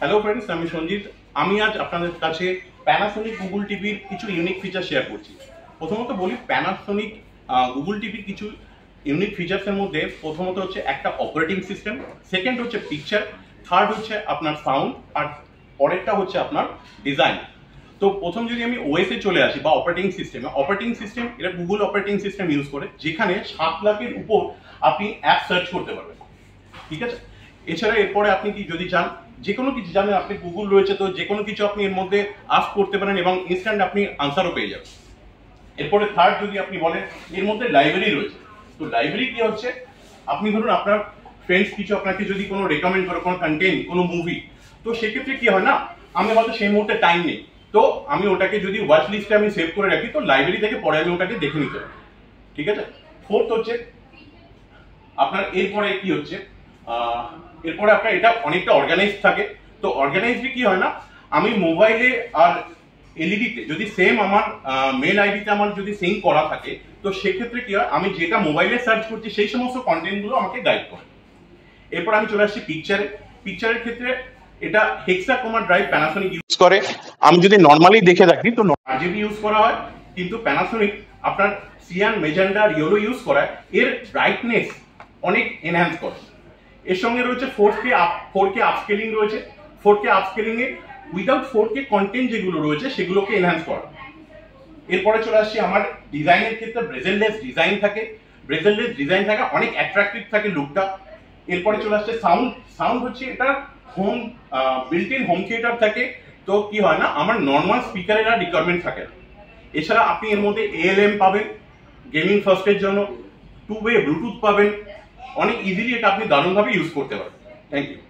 Hello friends, আমি সঞ্জিত। আমি আজ আপনাদের কাছে প্যানাসোনিক গুগল টিভির কিছু ইউনিক ফিচার শেয়ার করছি। প্রথমত বলি, প্যানাসোনিক গুগল টিভির কিছু ইউনিক ফিচার্সের মধ্যে প্রথমত হচ্ছে একটা অপারেটিং সিস্টেম, সেকেন্ড হচ্ছে পিকচার, থার্ড হচ্ছে আপনার সাউন্ড, আর পরেরটা হচ্ছে আপনার ডিজাইন। তো প্রথম যদি আমি ওএসে চলে আসি বা অপারেটিং সিস্টেম, এটা গুগল অপারেটিং সিস্টেম ইউজ করে, যেখানে 7 লাখের উপর আপনি অ্যাপ সার্চ করতে পারবেন। ঠিক আছে, এছাড়া এরপরে আপনি কি যদি চান যে কোনো কিছু জানেন, আপনি গুগল রয়েছে, তো যে কোনো কিছু আপনি এর মধ্যে আস্ক করতে পারেন এবং ইনস্ট্যান্ট আপনি আনসারও পেয়ে যাবেন। এরপরে থার্ড যদি আপনি বলেন, এর মধ্যে লাইব্রেরি রয়েছে। তো লাইব্রেরি কি হচ্ছে, আপনি ধরুন আপনার ফ্রেন্ডস কিছু আপনাকে যদি কোনো রেকমেন্ড করে কোনো কন্টেন্ট, কোনো মুভি, তো সেক্ষেত্রে কি হয় না, আমি হয়তো সেই মুহূর্তে টাইম নেই, তো আমি ওটাকে যদি ওয়াচ লিস্টে আমি সেভ করে রাখি, তো লাইব্রেরি থেকে পরে আমি ওটাকে দেখে নিতে পারি। ঠিক আছে, ফোর্থ হচ্ছে আপনার এরপরে কি হচ্ছে, এরপরে আপনার এটা অনেকটা অর্গানাইজ থাকে। তো অর্গানাইজলি কি হয় না, আমি মোবাইলে আর এলইডিতে যদি সেম আমার মেল আইডিতে আমার যদি সিঙ্ক করা থাকে, তো সেক্ষেত্রে কি হয়, আমি যেটা মোবাইলে সার্চ করছি সেই সমস্ত কন্টেন্টগুলো আমাকে গাইড করে। এরপর আমি চলে আসছি পিকচারের ক্ষেত্রে এটা হেক্সাকোমা ড্রাইভ প্যানাসোনিক ইউজ করে। আমি যদি নর্মালি দেখে রাখি তো RGB ইউজ করা হয়, কিন্তু প্যানাসোনিক আপনার সিয়ান, মেজেন্ডা, ইয়েলো ইউজ করায় এর ব্রাইটনেস অনেক এনহ্যান্স করে। এর সঙ্গে রয়েছে 4K আপস্কেলিং রয়েছে। 4K আপস্কেলিং এ উইদাউট 4K কন্টেন্ট যেগুলো রয়েছে সেগুলোকে এনহ্যান্স করা। এরপরে চলে আসছি আমার ডিজাইনের ক্ষেত্রে, ব্রেজেললেস ডিজাইন থাকে। অনেক অ্যাট্রাকটিভ থাকে লুকটা। এরপরে চলে আসছে সাউন্ড হচ্ছে এটা home built in home theatre থাকে। তো কি হয় না, আমার নর্মাল স্পিকারের আর রিকোয়ারমেন্ট থাকে না। এছাড়া আপনি এর মধ্যে ALM পাবেন গেমিং ফার্স্টের জন্য, 2 ওয়ে ব্লুটুথ পাবেন। অনেক ইজিলি এটা আপনি দারুণভাবে ইউজ করতে পারবেন। Thank you.